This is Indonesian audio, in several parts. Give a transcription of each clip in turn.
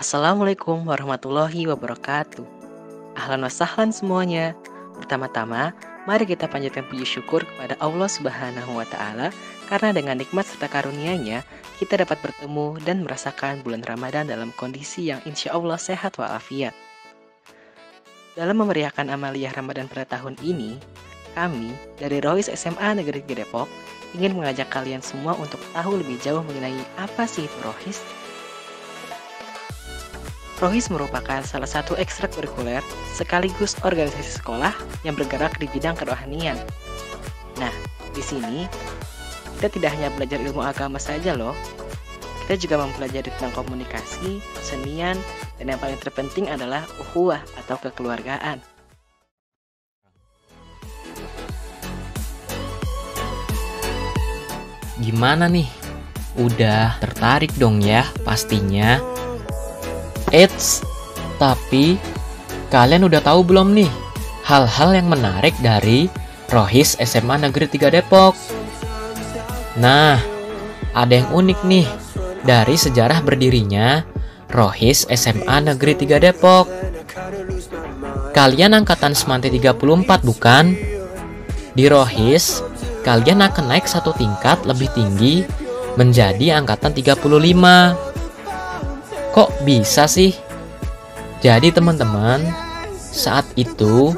Assalamualaikum warahmatullahi wabarakatuh. Ahlan wa sahlan semuanya. Pertama-tama, mari kita panjatkan puji syukur kepada Allah Subhanahu wa Ta'ala, karena dengan nikmat serta karunia-Nya kita dapat bertemu dan merasakan bulan Ramadan dalam kondisi yang insya Allah sehat walafiat. Dalam memeriahkan amaliyah Ramadan pada tahun ini, kami dari Rohis SMA Negeri 3 Depok ingin mengajak kalian semua untuk tahu lebih jauh mengenai apa sih itu Rohis. Rohis merupakan salah satu ekstrakurikuler sekaligus organisasi sekolah yang bergerak di bidang kerohanian. Nah, di sini kita tidak hanya belajar ilmu agama saja loh. Kita juga mempelajari tentang komunikasi, kesenian, dan yang paling terpenting adalah ukhuwah atau kekeluargaan. Gimana nih? Udah tertarik dong ya pastinya. Eits, tapi kalian udah tahu belum nih hal-hal yang menarik dari Rohis SMA Negeri 3 Depok? Nah, ada yang unik nih dari sejarah berdirinya Rohis SMA Negeri 3 Depok. Kalian angkatan Semanti 34 bukan? Di Rohis, kalian akan naik satu tingkat lebih tinggi menjadi angkatan 35. Kok bisa sih? Jadi teman-teman, saat itu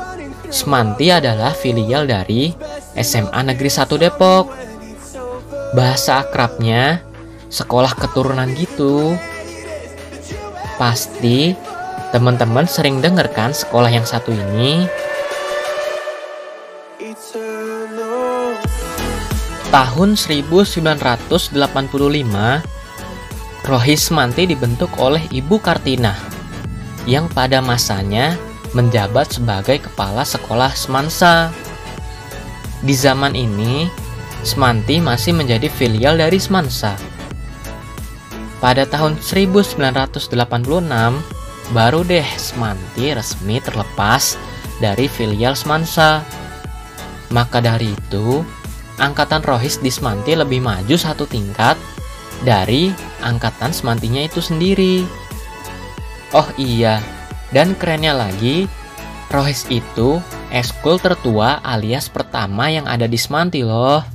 Semanti adalah filial dari SMA Negeri 1 Depok. Bahasa akrabnya sekolah keturunan gitu. Pasti teman-teman sering dengar kan sekolah yang satu ini? Tahun 1985, Rohis Semanti dibentuk oleh Ibu Kartina yang pada masanya menjabat sebagai kepala sekolah Semansa. Di zaman ini, Semanti masih menjadi filial dari Semansa. Pada tahun 1986, baru deh Semanti resmi terlepas dari filial Semansa. Maka dari itu, angkatan Rohis di Semanti lebih maju satu tingkat dari angkatan Semantinya itu sendiri. Oh iya, dan kerennya lagi, Rohis itu ekskul tertua alias pertama yang ada di Semanti loh.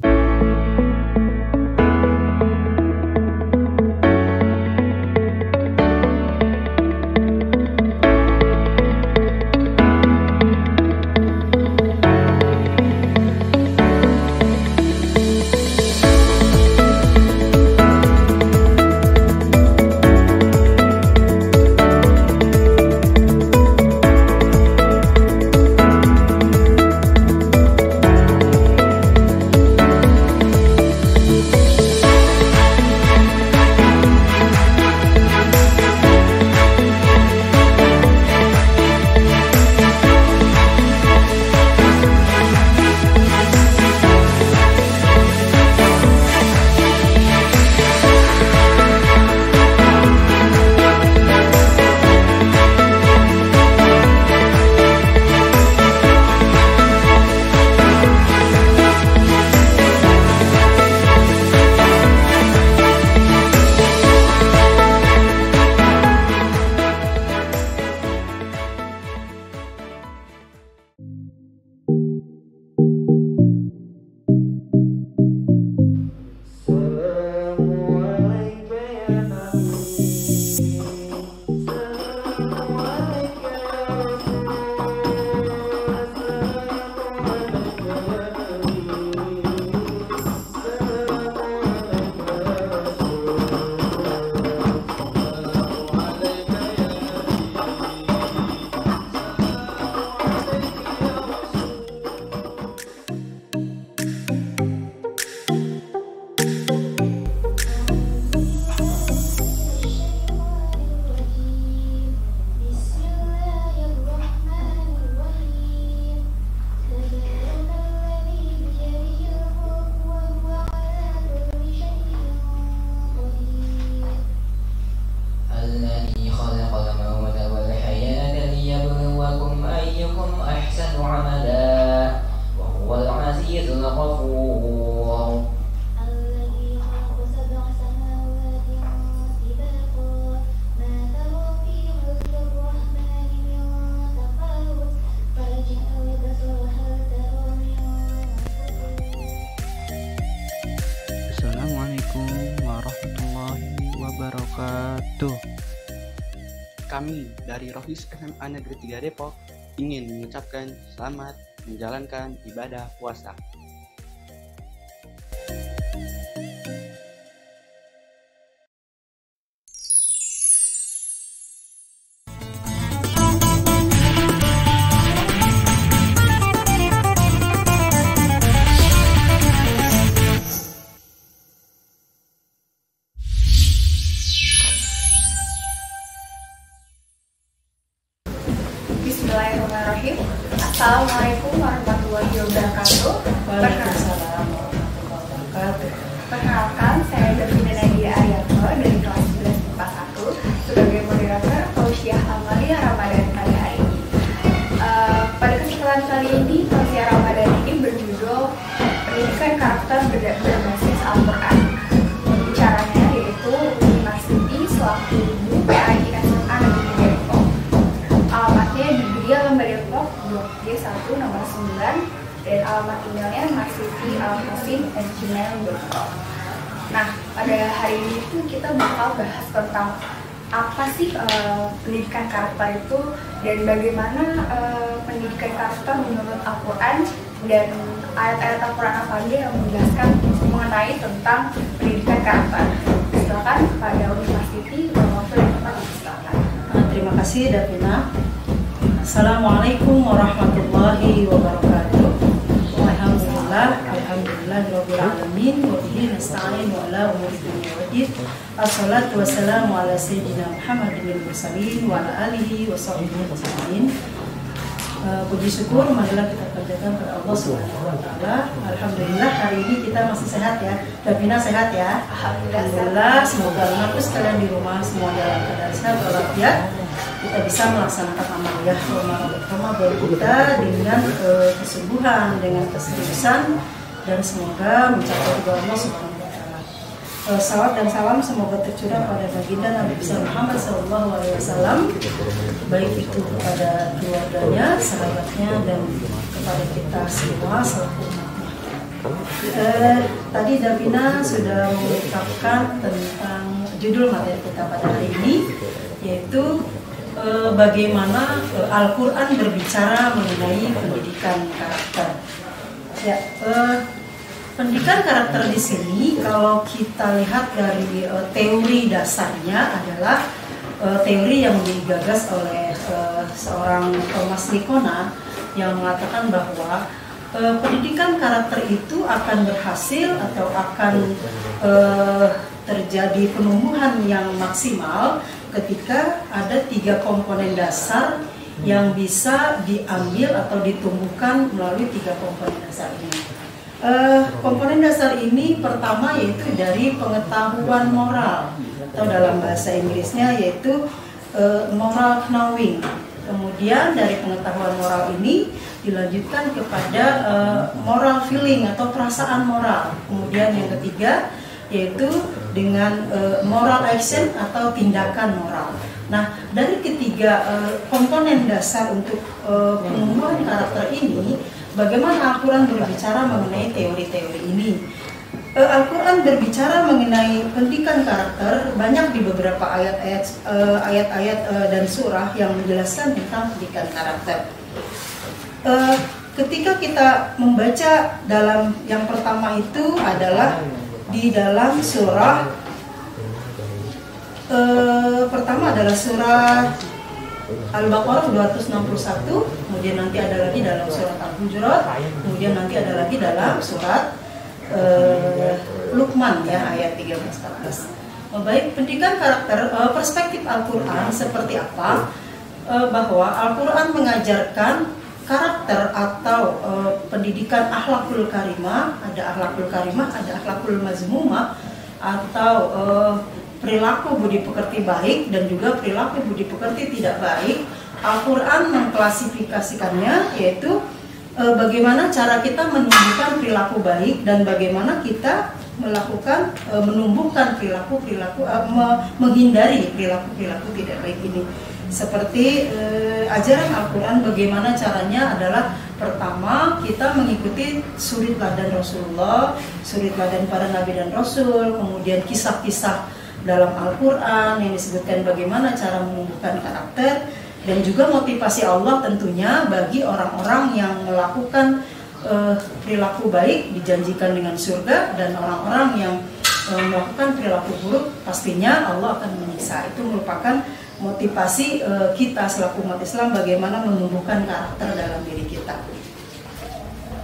Assalamualaikum warahmatullahi wabarakatuh. Kami dari Rohis SMA Negeri 3 Depok ingin mengucapkan selamat menjalankan ibadah puasa. Bismillahirrahmanirrahim. Assalamualaikum warahmatullahi wabarakatuh. Perkenalkan, saya Davina Nadia Arianto dari kelas 11 IPA 1 sebagai moderator Tausiah Amalia Ramadan pada hari ini. Pada kesempatan kali ini, Tausiah Ramadan ini berjudul Pendidikan Karakter Berbasis Al-Quran. Bicaranya yaitu Umi Marsudi selaku Guru PAI SMA Negeri Depok. Alamatnya di Geria Lembar Depok, Blok G1 nomor 9, dan alamat emailnya marsudi@gmail.com. Nah, pada hari ini tuh kita bakal bahas tentang apa sih pendidikan karakter itu dan bagaimana pendidikan karakter menurut Al-Quran dan ayat-ayat Al-Quran apa aja yang menjelaskan mengenai tentang pendidikan karakter. Silakan kepada Umi Marsudi, waktu dan tempat silakan. Terima kasih Davina. Assalamualaikum warahmatullahi wabarakatuh. Alhamdulillahirabbil alamin wa bihi nasta'inu ala umuri dunya waddin. Assalatu wassalamu ala sayyidina Muhammadin mursalin wa ala alihi wa sahbihi ajmain. Puji syukur marilah kita panjatkan kepada Allah Subhanahu wa taala. Alhamdulillah hari ini kita masih sehat ya. Davina sehat ya? Alhamdulillah. Semoga anakku sekalian di rumah semua dalam keadaan sehat walafiat. Kita bisa melaksanakan amaliyah Ramadan kita dengan kesungguhan, dengan keseriusan, dan semoga mencapai ridho Allah Subhanahu wa taala. Salawat dan salam semoga tercurah pada baginda Nabi besar Muhammad SAW, baik itu kepada keluarganya, sahabatnya, dan kepada kita semua selaku umatnya. Tadi Davina sudah mengungkapkan tentang judul materi kita pada hari ini, yaitu bagaimana Al-Quran berbicara mengenai pendidikan karakter. Ya, pendidikan karakter di sini kalau kita lihat dari teori dasarnya adalah teori yang digagas oleh seorang Thomas Lickona yang mengatakan bahwa pendidikan karakter itu akan berhasil atau akan terjadi penumbuhan yang maksimal ketika ada 3 komponen dasar yang bisa diambil atau ditumbuhkan melalui 3 komponen dasar ini. Komponen dasar ini pertama yaitu dari pengetahuan moral atau dalam bahasa Inggrisnya yaitu moral knowing. Kemudian dari pengetahuan moral ini dilanjutkan kepada moral feeling atau perasaan moral. Kemudian yang ketiga yaitu dengan moral action atau tindakan moral. Nah, dari ketiga komponen dasar untuk penumbuhan karakter ini, bagaimana Al-Quran berbicara mengenai teori-teori ini? Al-Quran berbicara mengenai pendidikan karakter banyak di beberapa ayat-ayat dan surah yang menjelaskan tentang pendidikan karakter. Ketika kita membaca dalam yang pertama itu adalah di dalam surah pertama adalah surah Al-Baqarah 261, kemudian nanti ada lagi dalam surat Al-Hujurat, kemudian nanti ada lagi dalam surat Luqman ya ayat 13-14. Baik, pendidikan karakter perspektif Al-Quran seperti apa? Bahwa Al-Quran mengajarkan karakter atau pendidikan akhlakul karimah, ada akhlakul karimah, ada akhlakul mazmumah, atau perilaku budi pekerti baik dan juga perilaku budi pekerti tidak baik. Al-Quran mengklasifikasikannya yaitu bagaimana cara kita menumbuhkan perilaku baik dan bagaimana kita melakukan menumbuhkan perilaku menghindari perilaku tidak baik ini. Seperti ajaran Al-Quran bagaimana caranya adalah pertama kita mengikuti suri teladan Rasulullah, suri teladan para nabi dan rasul, kemudian kisah-kisah dalam Al-Quran yang disebutkan bagaimana cara menumbuhkan karakter, dan juga motivasi Allah tentunya bagi orang-orang yang melakukan perilaku baik dijanjikan dengan surga, dan orang-orang yang melakukan perilaku buruk pastinya Allah akan menyiksa. Itu merupakan motivasi kita selaku umat Islam bagaimana menumbuhkan karakter dalam diri kita.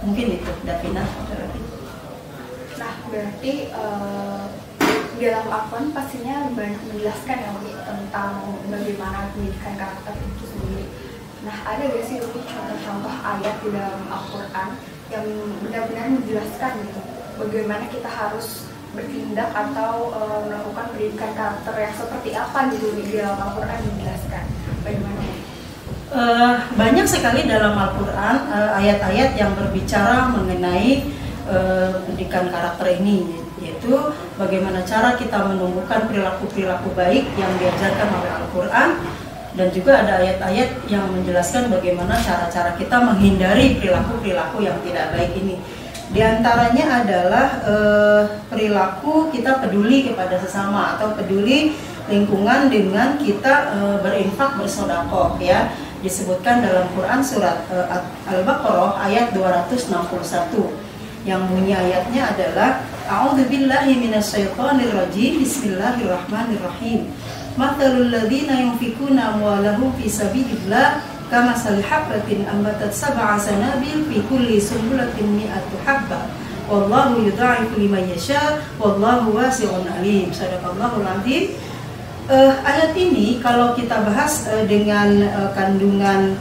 Mungkin itu, Davina. Nah, berarti dalam Al-Quran pastinya banyak menjelaskan ya Umi tentang bagaimana pendidikan karakter itu sendiri. Nah, ada gak sih Umi contoh-contoh ayat di dalam Al-Quran yang benar-benar menjelaskan gitu bagaimana kita harus bertindak atau melakukan pendidikan karakter yang seperti apa gitu di dalam Al-Quran dijelaskan? Bagaimana? Banyak sekali dalam Al-Quran ayat-ayat yang berbicara mengenai pendidikan karakter ini, yaitu bagaimana cara kita menumbuhkan perilaku-perilaku baik yang diajarkan oleh Al-Quran, dan juga ada ayat-ayat yang menjelaskan bagaimana cara-cara kita menghindari perilaku-perilaku yang tidak baik ini. Di antaranya adalah perilaku kita peduli kepada sesama atau peduli lingkungan dengan kita berinfak, bersedekah, ya. Disebutkan dalam Quran surat Al-Baqarah ayat 261 yang bunyi ayatnya adalah A'udzubillahi minasyaitonirrajim, Bismillahirrahmanirrahim. Mathalul ladzina yunfikuna amwalahum fi sabilillah kamathali habbatin ambatat sab'a sanabil fi kulli sunbulatin mi'atu habbah wallahu yudha'ifu liman yasha wallahu wasi'un alim. Shadaqallahul azim. Ayat ini kalau kita bahas dengan kandungan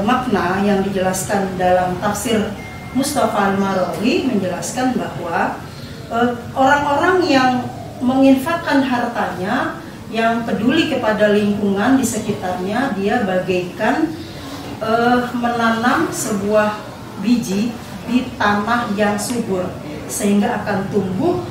makna yang dijelaskan dalam tafsir Mustafa Al-Marawi, menjelaskan bahwa orang-orang yang menginfakkan hartanya, yang peduli kepada lingkungan di sekitarnya, dia bagaikan menanam sebuah biji di tanah yang subur, sehingga akan tumbuh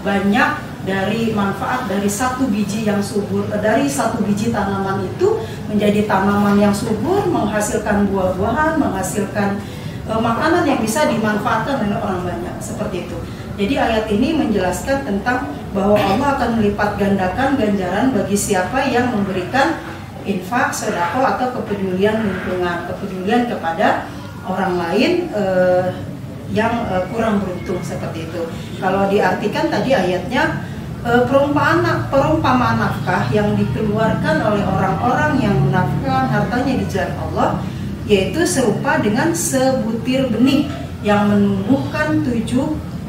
banyak dari manfaat dari satu biji yang subur, dari satu biji tanaman itu menjadi tanaman yang subur, menghasilkan buah-buahan, menghasilkan makanan yang bisa dimanfaatkan oleh orang banyak, seperti itu. Jadi ayat ini menjelaskan tentang bahwa Allah akan melipat gandakan ganjaran bagi siapa yang memberikan infak, sedekah atau kepedulian lingkungan, kepedulian kepada orang lain yang kurang beruntung, seperti itu. Kalau diartikan tadi ayatnya perumpamaan nafkah yang dikeluarkan oleh orang-orang yang menafkahkan hartanya di jalan Allah, yaitu serupa dengan sebutir benih yang menumbuhkan 7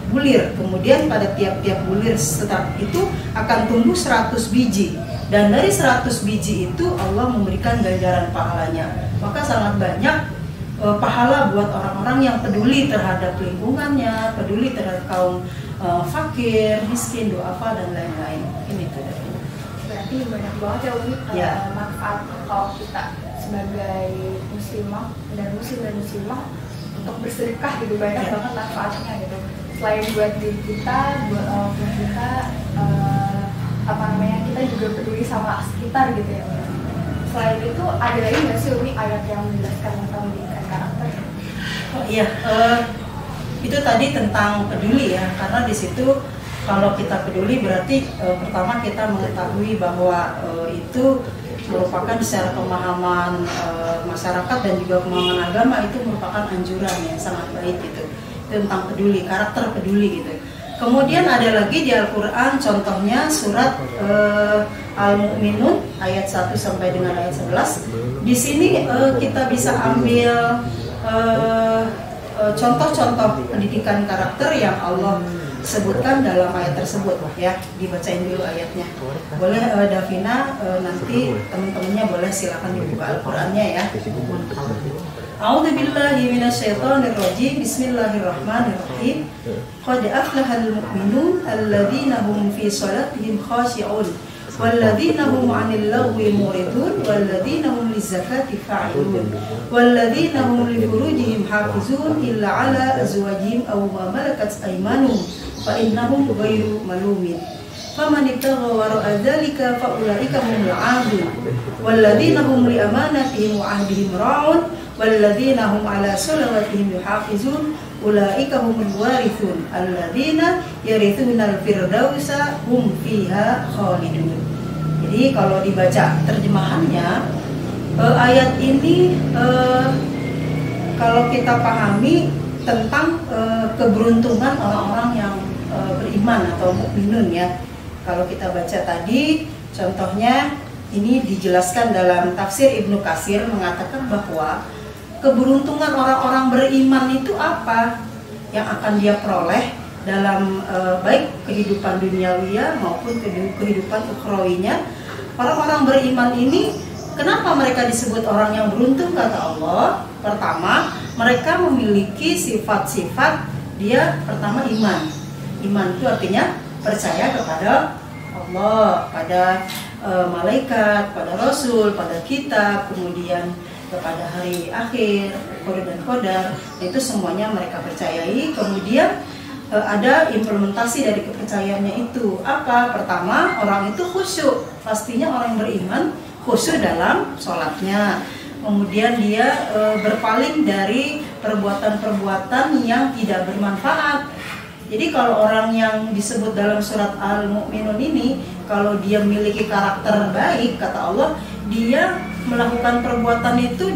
bulir. Kemudian pada tiap-tiap bulir setelah itu akan tumbuh 100 biji, dan dari 100 biji itu Allah memberikan ganjaran pahalanya. Maka sangat banyak pahala buat orang-orang yang peduli terhadap lingkungannya, peduli terhadap kaum fakir, miskin, duafa, dan lain-lain. Ini tuh. Berarti banyak banget ya Umi manfaat kalau kita sebagai muslimah dan muslimah untuk bersedekah gitu, banyak banget manfaatnya gitu. Selain buat diri kita, buat kita kita juga peduli sama sekitar gitu ya. Selain itu ada lagi nggak sih Umi ayat yang menjelaskan tentang pendidikan karakter? Oh iya, itu tadi tentang peduli ya, karena di situ kalau kita peduli berarti pertama kita mengetahui bahwa itu merupakan secara pemahaman masyarakat dan juga pemahaman agama, itu merupakan anjuran yang sangat baik gitu. Itu tentang peduli, karakter peduli gitu. Kemudian ada lagi di Al-Quran, contohnya surat Al-Mu'minun ayat 1 sampai dengan ayat 11. Di sini kita bisa ambil contoh-contoh pendidikan karakter yang Allah sebutkan dalam ayat tersebut ya. Dibacain dulu ayatnya. Boleh Davina, nanti teman-temannya boleh silakan dibuka Al-Qurannya ya. A'udzubillahi minasyaitonirrajim. Bismillahirrahmanirrahim. Qad aflahal mu'minun alladzina hum fi shalatihim khashi'un walladzina hum 'anil lagwi muridun walladzina hum lizakati fa'ilun walladzina hum li furujihim hafizun illa 'ala azwajihim aw ma malakat aymanuhum fa innahum ghairu malumin. faman ibtagha wara'a dzalika fa ulaika humul 'adun walladzina hum li amanatihim wa 'ahdihim ra'un walladzina hum 'ala salawatihim yuhafizun ulaika humul warithun alladzina yarithunal firdausa hum fiha khalidun. Jadi kalau dibaca terjemahannya, ayat ini kalau kita pahami tentang keberuntungan orang-orang yang beriman atau mukminun ya. Kalau kita baca tadi, contohnya ini dijelaskan dalam tafsir Ibnu Katsir mengatakan bahwa keberuntungan orang-orang beriman itu apa yang akan dia peroleh dalam baik kehidupan duniawiya maupun kehidupan ukhrawinya. Orang-orang beriman ini kenapa mereka disebut orang yang beruntung kata Allah? Pertama, mereka memiliki sifat-sifat dia pertama iman. Iman itu artinya percaya kepada Allah, pada malaikat, pada Rasul, pada kitab, kemudian kepada hari akhir, qadar dan qadar, itu semuanya mereka percayai. Kemudian ada implementasi dari kepercayaannya itu. Apa? Pertama, orang itu khusyuk. Pastinya orang yang beriman khusyuk dalam sholatnya. Kemudian dia berpaling dari perbuatan-perbuatan yang tidak bermanfaat. Jadi kalau orang yang disebut dalam surat Al-Mu'minun ini, kalau dia memiliki karakter baik, kata Allah, dia melakukan perbuatan itu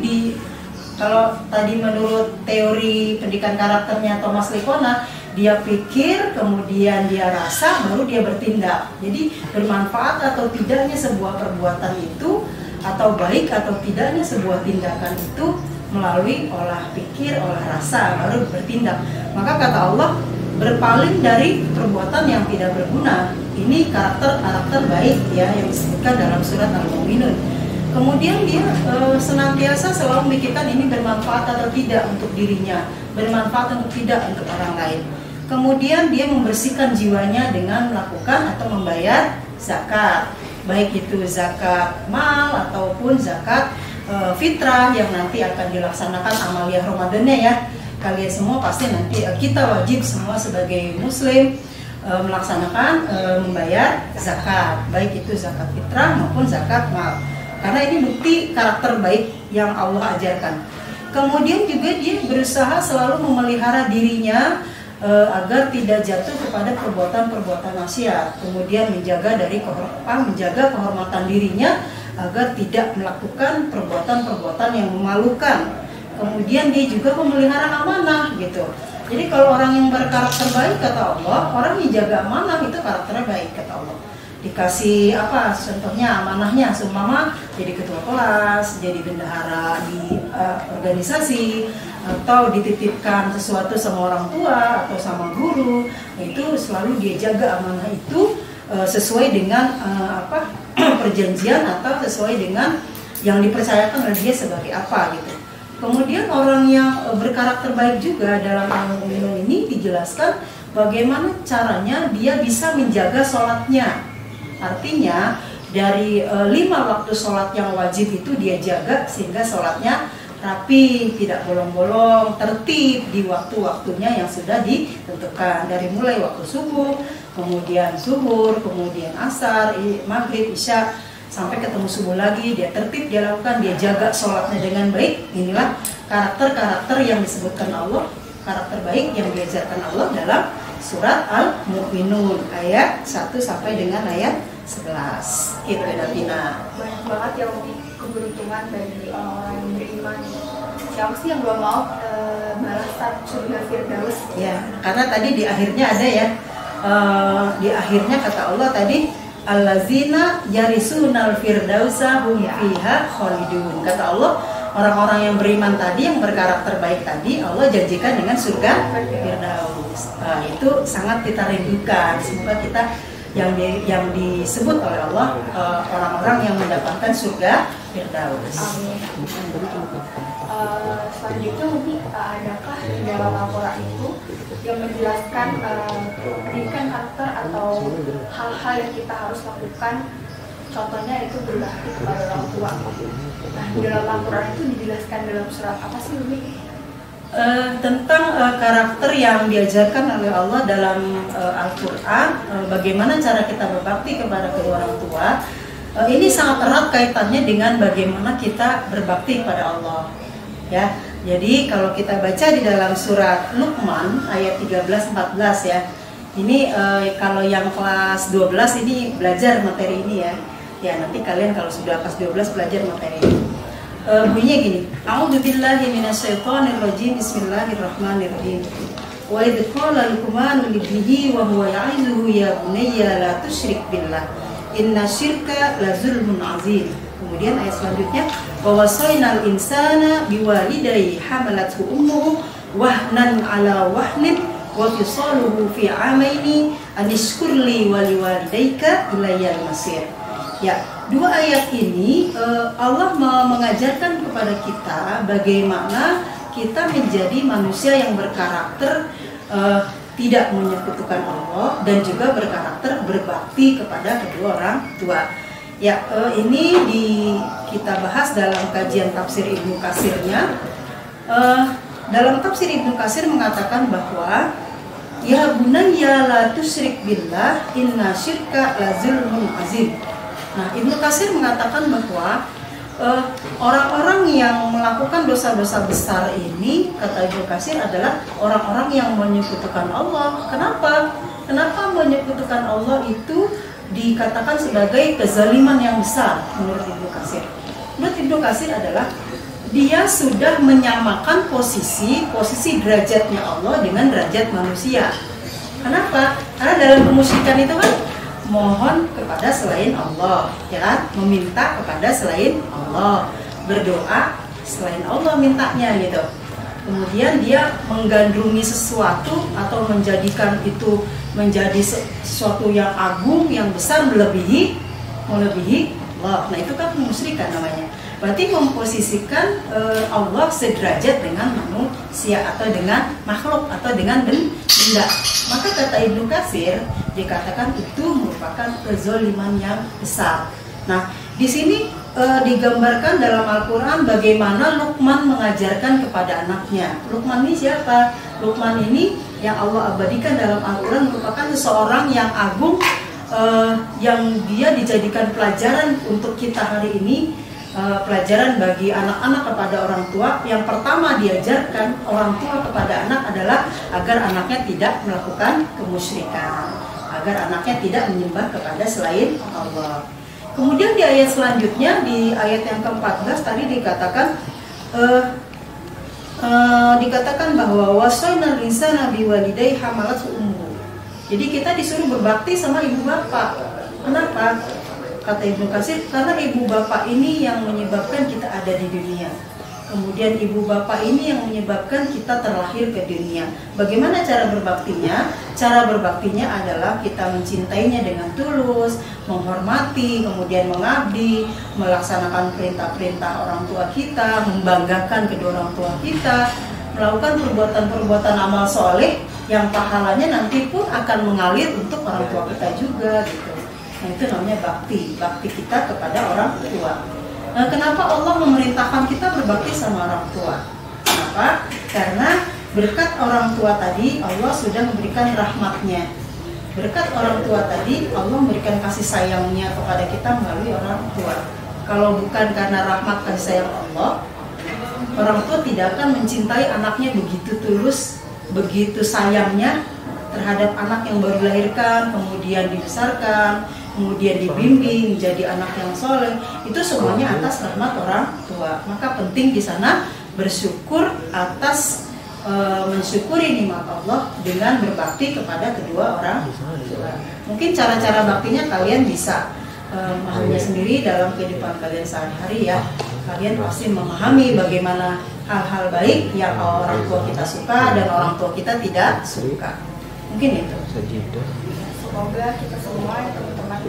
kalau tadi menurut teori pendidikan karakternya Thomas Likona, dia pikir, kemudian dia rasa, baru dia bertindak. Jadi bermanfaat atau tidaknya sebuah perbuatan itu, atau baik atau tidaknya sebuah tindakan itu melalui olah pikir, olah rasa, baru bertindak. Maka kata Allah, berpaling dari perbuatan yang tidak berguna. Ini karakter baik ya yang disebutkan dalam surat Al-Mu'minun. Kemudian dia senantiasa selalu memikirkan ini bermanfaat atau tidak untuk dirinya, bermanfaat untuk tidak untuk orang lain. Kemudian dia membersihkan jiwanya dengan melakukan atau membayar zakat, baik itu zakat mal ataupun zakat fitrah yang nanti akan dilaksanakan amaliyah Ramadannya ya. Kalian semua pasti nanti kita wajib semua sebagai muslim melaksanakan membayar zakat, baik itu zakat fitrah maupun zakat mal. Karena ini bukti karakter baik yang Allah ajarkan. Kemudian juga dia berusaha selalu memelihara dirinya agar tidak jatuh kepada perbuatan-perbuatan maksiat. Kemudian menjaga kehormatan dirinya agar tidak melakukan perbuatan-perbuatan yang memalukan. Kemudian dia juga memelihara amanah gitu. Jadi kalau orang yang berkarakter baik kata Allah, orang yang jaga amanah itu karakternya baik kata Allah. Dikasih apa? Contohnya amanahnya, seumpama jadi ketua kelas, jadi bendahara di organisasi, atau dititipkan sesuatu sama orang tua atau sama guru, itu selalu dia jaga amanah itu sesuai dengan perjanjian atau sesuai dengan yang dipercayakan oleh dia sebagai apa gitu. Kemudian orang yang berkarakter baik juga dalam Al-Mu'minun ini dijelaskan bagaimana caranya dia bisa menjaga sholatnya. Artinya dari 5 waktu sholat yang wajib itu dia jaga sehingga sholatnya rapi, tidak bolong-bolong, tertib di waktu-waktunya yang sudah ditentukan. Dari mulai waktu subuh, kemudian zuhur, kemudian asar, maghrib, isya, sampai ketemu subuh lagi, dia tertib, dia lakukan, dia jaga sholatnya dengan baik. Inilah karakter-karakter yang disebutkan Allah, karakter baik yang diajarkan Allah dalam surat Al-Mu'minun ayat 1 sampai dengan ayat 11. Itu Davina. Banyak banget yang keberuntungan bagi orang-orang yang beriman. Siapa sih yang gak mau balasan surga Firdaus? Ya, karena tadi di akhirnya ada ya, di akhirnya kata Allah tadi, allazina yarisunal firdausa hum fiha khalidun. Kata Allah, orang-orang yang beriman tadi, yang berkarakter baik tadi, Allah janjikan dengan surga Firdaus. Itu sangat kita rindukan. Semoga kita yang disebut oleh Allah orang-orang yang mendapatkan surga Firdaus. Amin. Selanjutnya mungkin adakah di dalam Al-Quran itu yang menjelaskan pendidikan karakter atau hal-hal yang kita harus lakukan, contohnya itu berbakti kepada orang tua. Nah, di dalam Al-Quran itu dijelaskan dalam surat apa sih, Umi? Ya, karena tadi di akhirnya ada ya, di akhirnya kata Allah tadi, allazina yarisunal firdausa hum fiha khalidun. Kata Allah, orang-orang yang beriman tadi, yang berkarakter baik tadi, Allah janjikan dengan surga Firdaus. Itu sangat kita rindukan. Semoga kita yang disebut oleh Allah orang-orang yang mendapatkan surga Firdaus. Amin. Selanjutnya mungkin adakah di dalam Al-Quran itu yang menjelaskan pendidikan karakter atau hal-hal yang kita harus lakukan, contohnya itu berbakti kepada orang tua. Nah, di dalam Al-Quran itu dijelaskan dalam surat apa sih, Umi? Tentang karakter yang diajarkan oleh Allah dalam Al-Quran, bagaimana cara kita berbakti kepada kedua orang tua. Ini sangat erat kaitannya dengan bagaimana kita berbakti kepada Allah. Ya, jadi kalau kita baca di dalam surat Luqman ayat 13-14 ya. Ini kalau yang kelas 12 ini belajar materi ini ya. Ya, nanti kalian kalau sudah kelas 12 belajar materi ini. Bunyinya gini, A'udzubillahi minasyaitonirrajim, Bismillahirrahmanirrahim. Wa idh qala Luqmanu libnihi wa huwa ya'izuhu ya bunayya la tusyrik billah inna syirka la zulmun azim. Kemudian ayat selanjutnya, wa wasainal insana biwalidayhi hamalathu ummuhu wahnan ala wahnin wa fisaluhu fi amaini an ishkurli wa liwalidayka ilayyal masir. Ya, dua ayat ini Allah mengajarkan kepada kita bagaimana kita menjadi manusia yang berkarakter tidak menyekutukan Allah dan juga berkarakter berbakti kepada kedua orang tua. Ya, ini kita bahas dalam kajian tafsir Ibnu Katsirnya. Dalam tafsir Ibnu Katsir mengatakan bahwa ya bunayya la tusyrik billah inna syirka la zulmun azim. Nah, Ibnu Katsir mengatakan bahwa orang-orang yang melakukan dosa-dosa besar ini, kata Ibnu Katsir, adalah orang-orang yang menyekutukan Allah. Kenapa? Kenapa menyekutukan Allah itu dikatakan sebagai kezaliman yang besar menurut Ibnu Katsir? Menurut Ibnu Katsir adalah dia sudah menyamakan posisi derajatnya Allah dengan derajat manusia. Kenapa? Karena dalam kemusyrikan itu kan mohon kepada selain Allah, ya kan? Meminta kepada selain Allah, berdoa selain Allah mintanya gitu. Kemudian dia menggandrungi sesuatu atau menjadikan itu menjadi sesuatu yang agung, yang besar, melebihi Allah. Nah, itu kan kemusyrikan namanya. Berarti memposisikan Allah sederajat dengan manusia atau dengan makhluk atau dengan benda. Maka kata Ibnu Katsir dikatakan itu merupakan kezaliman yang besar. Nah, di sini digambarkan dalam Al-Quran bagaimana Luqman mengajarkan kepada anaknya. Luqman ini siapa? Luqman ini yang Allah abadikan dalam Al-Quran merupakan seseorang yang agung, yang dia dijadikan pelajaran untuk kita hari ini. Pelajaran bagi anak-anak kepada orang tua. Yang pertama diajarkan orang tua kepada anak adalah agar anaknya tidak melakukan kemusyrikan, agar anaknya tidak menyembah kepada selain Allah. Kemudian di ayat selanjutnya, di ayat yang ke-14 tadi dikatakan bahwa wasainal insana biwalidayhi hamalathu ummuhu. Jadi kita disuruh berbakti sama ibu bapak. Kenapa? Kata Ibnu Katsir, karena ibu bapak ini yang menyebabkan kita ada di dunia. Kemudian ibu bapak ini yang menyebabkan kita terlahir ke dunia. Bagaimana cara berbaktinya? Cara berbaktinya adalah kita mencintainya dengan tulus, menghormati, kemudian mengabdi, melaksanakan perintah-perintah orang tua kita, membanggakan kedua orang tua kita, melakukan perbuatan-perbuatan amal soleh yang pahalanya nanti pun akan mengalir untuk orang tua kita juga gitu. Nah, itu namanya bakti kita kepada orang tua. Nah, kenapa Allah memerintahkan kita berbakti sama orang tua? Kenapa? Karena berkat orang tua tadi Allah sudah memberikan rahmatnya. Berkat orang tua tadi Allah memberikan kasih sayangnya kepada kita melalui orang tua. Kalau bukan karena rahmat kasih sayang Allah, orang tua tidak akan mencintai anaknya begitu tulus, begitu sayangnya terhadap anak yang baru dilahirkan, kemudian dibesarkan, kemudian dibimbing menjadi anak yang soleh. Itu semuanya atas rahmat orang tua. Maka penting di sana bersyukur atas mensyukuri nikmat Allah dengan berbakti kepada kedua orang tua. Mungkin cara-cara baktinya kalian bisa memahaminya sendiri dalam kehidupan kalian sehari-hari ya. Kalian pasti memahami bagaimana hal-hal baik yang orang tua kita suka dan orang tua kita tidak suka. Mungkin itu. Semoga kita semua teman-teman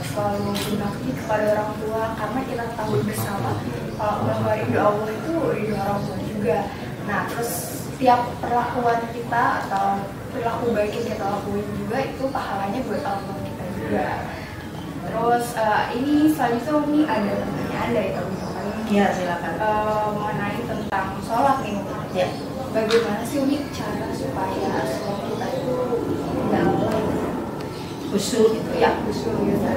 selalu berbakti kepada orang tua, karena kita tahu bersama bahwa ridho Allah itu ridho orang tua juga. Nah, terus setiap perlakuan kita atau perilaku baik yang kita lakuin juga itu pahalanya buat orang tua kita juga. Terus ini selanjutnya ini ada pertanyaan dari teman-teman. Ya, silakan. Mengenai tentang sholat nih. Ya. bagaimana sih Umi cara supaya sholat kita itu tidak lalai, Khusyuk gitu ya. ya khusyuk gitu.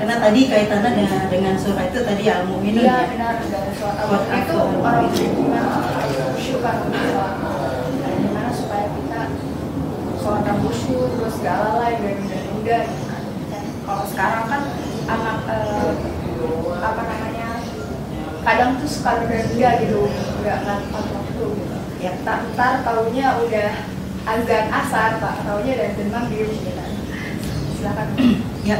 Karena tadi kaitannya dengan surah itu tadi Al-Mu'minun Iya ya. benar, dari sholat al-Mu'min itu orang gimana khusyuk kan sholat. Nah, gimana supaya kita sholat yang khusyuk terus gak lalai dan muda gitu kan. Dan kalau sekarang kan anak apa namanya, kadang tuh suka nunda gitu, nggak tepat waktu gitu. Ya ntar taunya udah azan asar, taunya udah azan maghrib gitu. Silakan. Ya,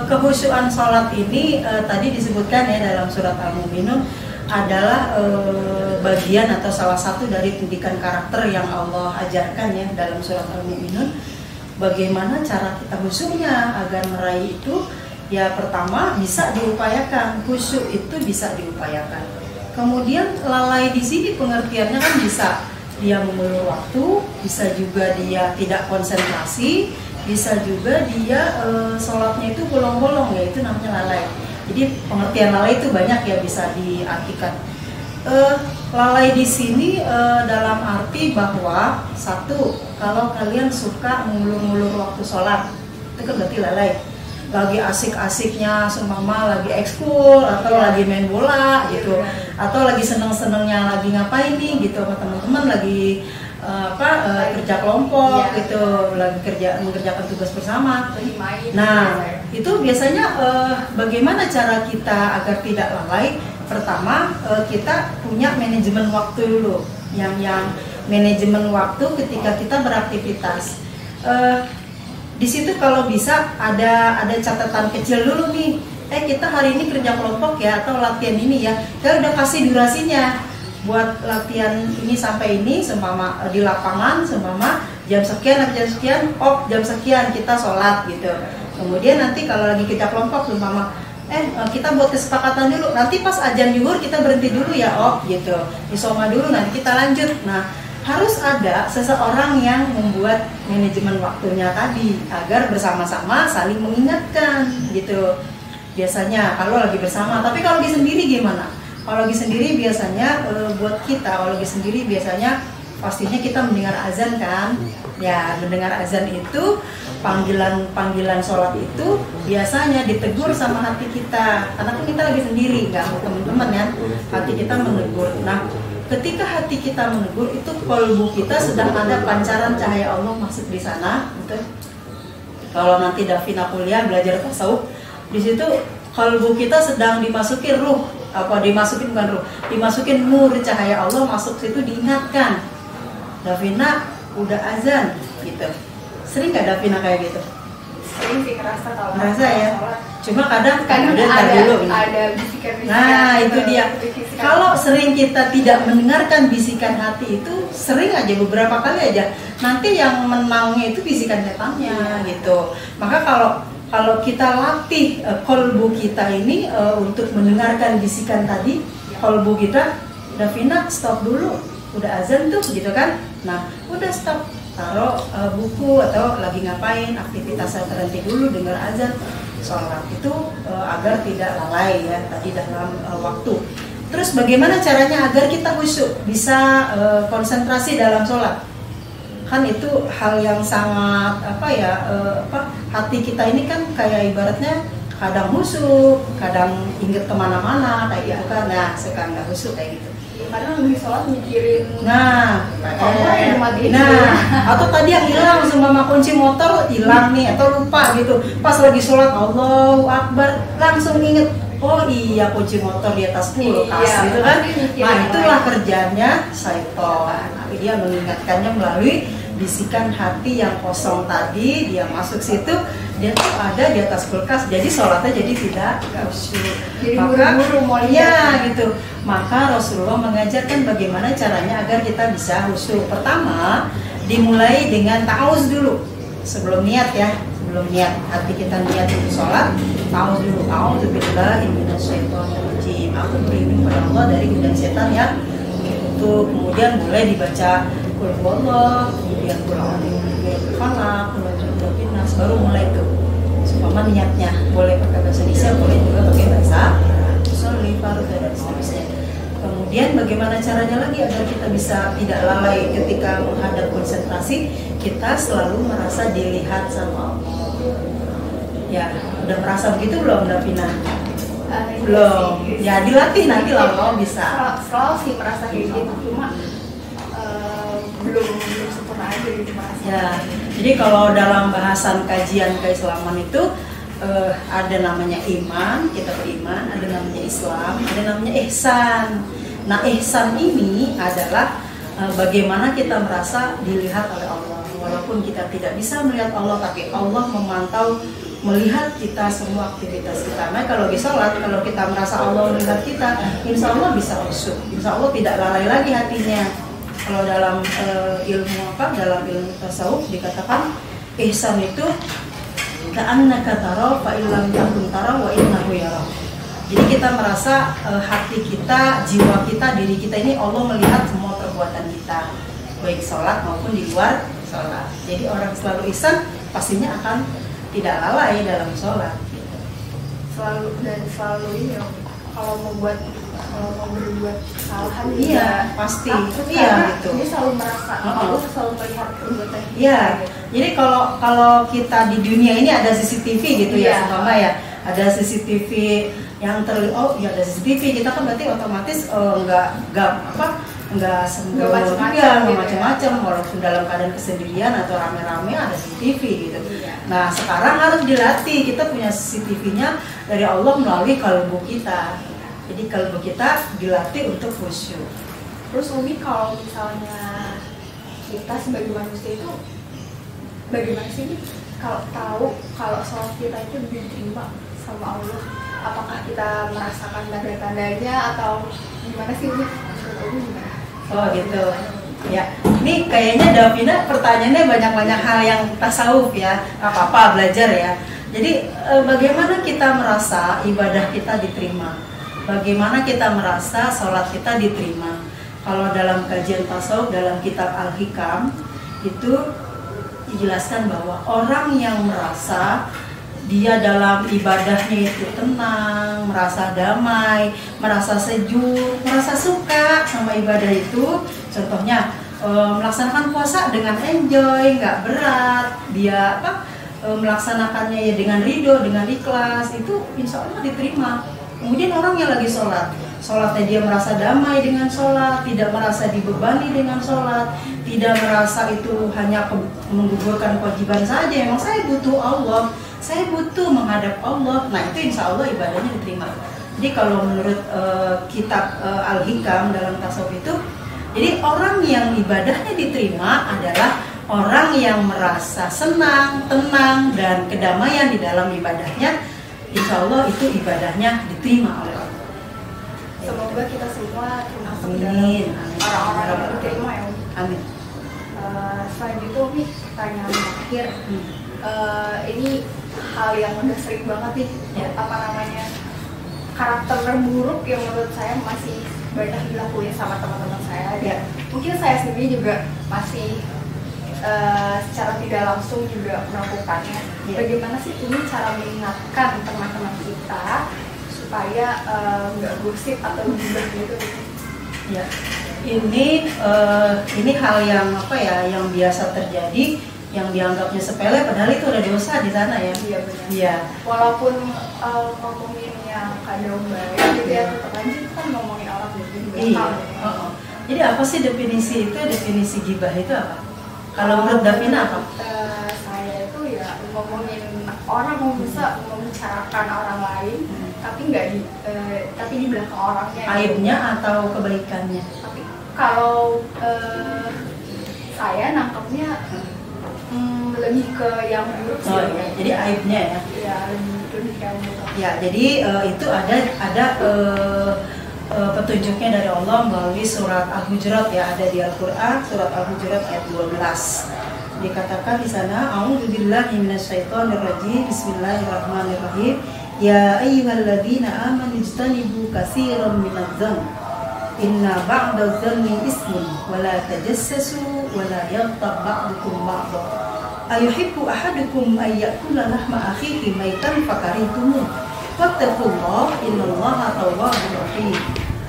kehusyuan sholat ini tadi disebutkan ya dalam surat Al-Mu'minun adalah bagian atau salah satu dari pendidikan karakter yang Allah ajarkan ya dalam surat Al-Mu'minun. Bagaimana cara kita khusyuknya agar meraih itu? Ya pertama bisa diupayakan, khusyuk itu bisa diupayakan. Kemudian lalai di sini pengertiannya kan bisa dia mengulur waktu, bisa juga dia tidak konsentrasi, bisa juga dia sholatnya itu bolong-bolong, ya itu namanya lalai. Jadi pengertian lalai itu banyak ya bisa diartikan. Lalai di sini dalam arti bahwa satu, kalau kalian suka mengulur-ulur waktu sholat, itu kan berarti lalai. Lagi asik-asiknya seumpama lagi ekskul atau lagi main bola gitu, atau lagi seneng-senengnya lagi ngapain nih gitu sama teman-teman, lagi kerja kelompok gitu, lagi mengerjakan tugas bersama. Nah itu biasanya bagaimana cara kita agar tidak lalai? Pertama kita punya manajemen waktu dulu, yang manajemen waktu ketika kita beraktivitas. Di situ kalau bisa ada catatan kecil dulu nih. Kita hari ini kerja kelompok ya, atau latihan ini ya. Kita udah kasih durasinya. Buat latihan ini sampai ini, seumpama di lapangan, seumpama jam sekian sampai jam sekian, jam sekian kita sholat gitu. Kemudian nanti kalau lagi kerja kelompok, seumpama kita buat kesepakatan dulu. Nanti pas azan zuhur kita berhenti dulu ya, gitu. Isoma dulu, nanti kita lanjut. Nah, harus ada seseorang yang membuat manajemen waktunya tadi agar bersama-sama saling mengingatkan gitu. Biasanya kalau lagi bersama, tapi kalau lagi sendiri gimana? Kalau lagi sendiri biasanya buat kita, kalau lagi sendiri biasanya pastinya kita mendengar azan kan? Ya, mendengar azan itu panggilan sholat itu biasanya ditegur sama hati kita, karena kan kita lagi sendiri, nggak sama teman-teman ya. Hati kita menegur. Nah, ketika hati kita menegur itu kolbu kita sedang ada pancaran cahaya Allah masuk di sana, gitu. Kalau nanti Davina kuliah belajar tasawuf, di situ kolbu kita sedang dimasukin ruh, dimasukin nur cahaya Allah masuk situ, diingatkan, Davina udah azan, gitu. Sering nggak Davina kayak gitu? Sering sih, kerasa kalau ngerasa ya. Cuma kadang ada bisikan-bisikan. Nah itu dia. Kalau sering kita tidak mendengarkan bisikan hati itu, sering aja beberapa kali aja, nanti yang menangnya itu bisikan setannya gitu. Maka kalau kita latih kolbu kita ini untuk mendengarkan bisikan tadi, kolbu kita, Davina stop dulu, udah azan tuh gitu kan. Nah udah stop, taruh buku atau lagi ngapain, aktivitas terhenti dulu, dengar azan, sholat itu agar tidak lalai ya tadi dalam waktu. Terus bagaimana caranya agar kita khusyuk, bisa konsentrasi dalam sholat? Kan itu hal yang sangat hati kita ini kan kayak ibaratnya kadang khusyuk, kadang inget kemana-mana kayak gitu kan. Nah sekarang nggak khusyuk kayak gitu. Kadang lagi sholat mikirin. Nah, atau tadi yang hilang seumpama kunci motor hilang nih atau lupa gitu. Pas lagi sholat Allahu Akbar langsung inget, oh iya kunci motor di atas kulkas gitu kan. Nah itulah kerjanya syaitan. Dia mengingatkannya melalui bisikan hati yang kosong tadi, dia masuk situ, dia tuh ada di atas kulkas, jadi sholatnya jadi tidak khusyuk. Maka gitu. Maka Rasulullah mengajarkan bagaimana caranya agar kita bisa khusyuk. Pertama, dimulai dengan ta'awuz dulu. Sebelum niat ya, sebelum niat hati kita niat untuk sholat, ta'awuz dulu. A'udzubillahi minasyaitonirrajim. Aku berlindung pada Allah dari godaan setan ya. Itu kemudian mulai dibaca Qul huwallah, kemudian Qul a'udzu falaq, baru mulai tuh. Supaya niatnya boleh pakai bahasa Indonesia, boleh juga pakai bahasa Sholli, Fardhu dan seterusnya. Kemudian bagaimana caranya lagi agar kita bisa tidak lalai ketika menghadap konsentrasi? Kita selalu merasa dilihat sama Allah. Ya, udah merasa begitu belum, Davina? Belum. Ya, dilatih nanti lama-lama bisa. Selalu sih merasa kayak gitu, cuma belum sempurna aja gitu merasa. Ya, jadi kalau dalam bahasan kajian keislaman itu ada namanya iman, kita beriman, ada namanya Islam, ada namanya ihsan. Nah, ihsan ini adalah bagaimana kita merasa dilihat oleh Allah. Walaupun kita tidak bisa melihat Allah, tapi Allah memantau, melihat kita semua aktivitas kita. Nah, kalau di sholat, kalau kita merasa Allah melihat kita, insya Allah bisa khusyuk. Insya Allah tidak lalai lagi hatinya. Kalau dalam dalam ilmu tasawuf dikatakan ihsan itu ka'annaka tara fa illam takun tara wa innahu yara. Jadi kita merasa hati kita, jiwa kita, diri kita ini Allah melihat semua perbuatan kita, baik sholat maupun di luar sholat. Jadi orang selalu ihsan pastinya akan tidak lalai dalam sholat. Selalu ini kalau mau berbuat kesalahan iya pasti iya gitu. Dia selalu merasa Allah selalu melihat perbuatan kita. Iya. Jadi kalau kita di dunia ini ada CCTV gitu ya, sama ya, ada CCTV yang ya ada CCTV, kita kan berarti otomatis nggak macam-macam walaupun dalam keadaan kesendirian atau rame-rame ada CCTV gitu. Nah, sekarang harus dilatih, kita punya CCTV-nya dari Allah melalui kalbu kita. Jadi kalbu kita dilatih untuk khusyuk. Terus Umi, kalau misalnya kita sebagai manusia itu bagaimana sih kalau tahu kalau sholat kita itu diterima sama Allah? Apakah kita merasakan tanda-tandanya atau gimana sih Umi? Oh gitu. Ya, ini kayaknya Davina pertanyaannya banyak-banyak hal yang tasawuf ya. Apa-apa belajar ya. Jadi bagaimana kita merasa ibadah kita diterima? Bagaimana kita merasa sholat kita diterima? Kalau dalam kajian tasawuf dalam kitab Al-Hikam itu dijelaskan bahwa orang yang merasa dia dalam ibadahnya itu tenang, merasa damai, merasa sejuk, merasa suka sama ibadah itu. Contohnya melaksanakan puasa dengan enjoy, nggak berat, dia melaksanakannya ya dengan ridho, dengan ikhlas, itu insya Allah diterima. Kemudian orang yang lagi sholatnya dia merasa damai dengan sholat, tidak merasa dibebani dengan sholat, tidak merasa itu hanya menggugurkan kewajiban saja. Emang saya butuh Allah, saya butuh menghadap Allah. Nah, itu insya Allah ibadahnya diterima. Jadi kalau menurut kitab Al-Hikam dalam tasawuf itu, jadi orang yang ibadahnya diterima adalah orang yang merasa senang, tenang, dan kedamaian di dalam ibadahnya. Insya Allah itu ibadahnya diterima oleh Allah. Semoga kita semua termasuk Amin. orang-orang yang diterima ya. Amin. Selain itu Umi, pertanyaan terakhir. Ini hal yang udah sering banget nih, karakter terburuk yang menurut saya masih banyak dilakuin sama teman-teman saya. Mungkin saya sendiri juga masih secara tidak langsung juga melakukannya. Bagaimana sih ini cara mengingatkan teman-teman kita supaya nggak gosip atau gibah gitu? Ya, ini hal yang yang biasa terjadi, yang dianggapnya sepele, padahal itu ada dosa di sana ya. Iya benar. Iya. Walaupun ngomongin yang kadang baik gitu ya, tetap aja kan ngomongin orang gitu. Iya. Jadi apa sih definisi itu? Definisi gibah itu apa? Kalau menurut Davina apa? Saya itu ya ngomongin orang, bisa membicarakan orang lain, tapi tapi di belakang orangnya. Aibnya atau kebaikannya? Tapi kalau saya nangkepnya lebih ke yang buruk sih. Ya. Jadi aibnya ya? Ya, lebih ke yang buruk. Ya, jadi itu ada petunjuknya dari Allah melalui surat Al-Hujurat ya, ada di Al-Qur'an surat Al-Hujurat ayat 12. Dikatakan di sana, A'udzubillahi minasyaitonirrajim, Bismillahirrahmanirrahim. Ya ayyuhalladzina amanu ijtanibu katsiran minadz-dzanni inna ba'dadz-dzanni ismun wa la tajassasu wa la yaghtab ba'dukum ba'dha. Ayuhibbu ahadukum ay ya'kula lahma akhihi maitan fakarihtumuh. Wattaqullaha innallaha tawwabur rahim.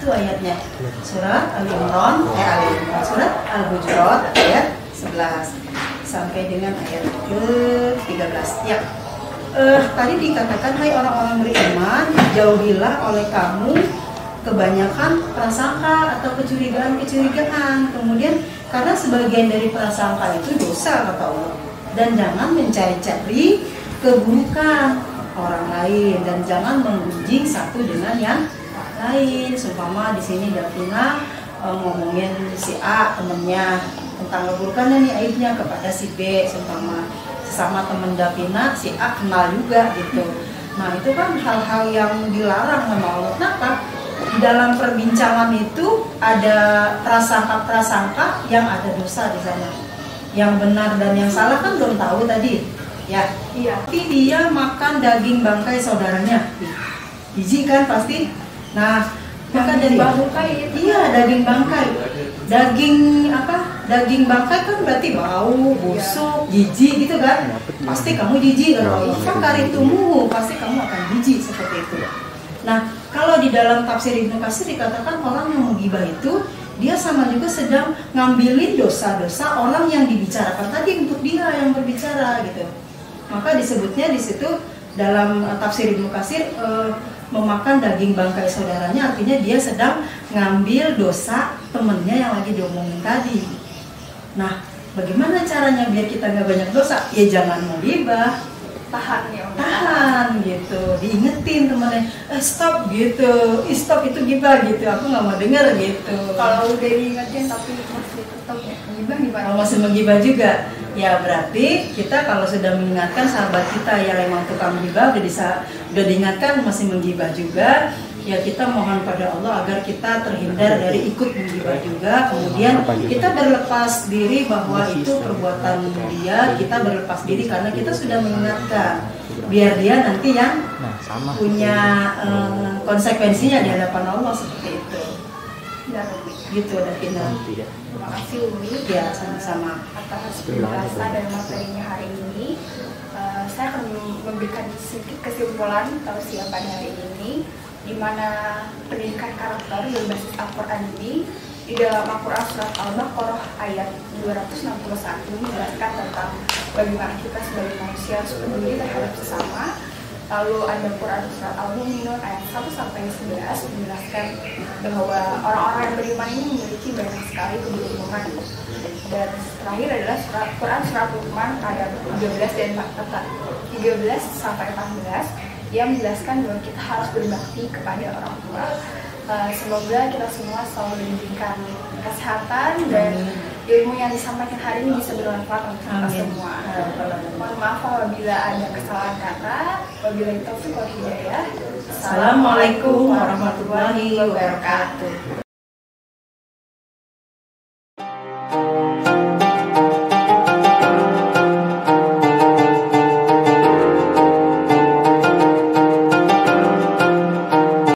Itu ayatnya. Surat Al-Imran, surat Al-Hujurat ayat 11 sampai dengan ayat ke-13. Ya. Tadi dikatakan, hai orang-orang beriman, jauhilah oleh kamu kebanyakan prasangka atau kecurigaan-kecurigaan. Kemudian karena sebagian dari prasangka itu dosa kata Allah. Dan jangan mencari-cari keburukan orang lain dan jangan menggunjing satu dengan yang lain. Seumpama di sini Davina ngomongin si A temennya tentang keburukannya nih, aibnya kepada si B, seumpama sesama temen Davina si A kenal juga gitu. Nah itu kan hal-hal yang dilarang sama Allah. Kenapa? Di dalam perbincangan itu ada prasangka-prasangka yang ada dosa di sana. Yang benar dan yang salah kan belum tahu tadi, ya. Iya. Tapi dia makan daging bangkai saudaranya, jijik kan pasti. Nah, makan dari bangkai. Iya, daging bangkai. Daging apa? Daging bangkai kan berarti bau, busuk, jijik gitu kan? Pasti kamu jijik kalau fakaritumu, pasti kamu akan jijik seperti itu. Nah, kalau di dalam tafsir Ibnu Katsir dikatakan orang yang menggibah itu dia sama juga sedang ngambilin dosa-dosa orang yang dibicarakan tadi untuk dia yang berbicara gitu. Maka disebutnya di situ dalam tafsir Ibnu Katsir memakan daging bangkai saudaranya, artinya dia sedang ngambil dosa temennya yang lagi diomongin tadi. Nah, bagaimana caranya biar kita nggak banyak dosa? Ya jangan menggibah. Tahan ya. Tahan gitu, diingetin temennya, stop gitu, stop itu gibah gitu, aku nggak mau denger gitu. Kalau udah diingetin tapi masih tetap gibah gimana? Kalau masih menggibah juga, ya berarti kita kalau sudah mengingatkan sahabat kita yang emang tukang gibah udah diingatkan masih menggibah juga, ya kita mohon pada Allah agar kita terhindar dari ikut menggibah juga. Kemudian kita berlepas diri bahwa itu perbuatan dia, kita berlepas diri karena kita sudah mengingatkan, biar dia nanti yang punya konsekuensinya di hadapan Allah seperti itu. Gitu Davina. Terima kasih Umi. Ya sama-sama. Atas penjelasan dan materinya hari ini. Saya akan memberikan sedikit kesimpulan tausiah pada hari ini, di mana pendidikan karakter berbasis Al-Quran ini di dalam Al-Quran surat Al-Baqarah ayat 261 menjelaskan tentang bagaimana kita sebagai manusia harus peduli terhadap sesama. Lalu ada Quran surat Al-Mu'minun ayat 1-11 menjelaskan bahwa orang-orang yang beriman ini memiliki banyak sekali keberuntungan. Dan terakhir adalah Quran surat Luqman ayat 13 dan 13-14 yang menjelaskan bahwa kita harus berbakti kepada orang tua. Semoga kita semua selalu diberikan kesehatan dan ilmu yang disampaikan hari ini bisa bermanfaat untuk kita semua. Mohon maaf apabila ada kesalahan kata. Wabillahi taufiq wal hidayah. Assalamualaikum warahmatullahi wabarakatuh.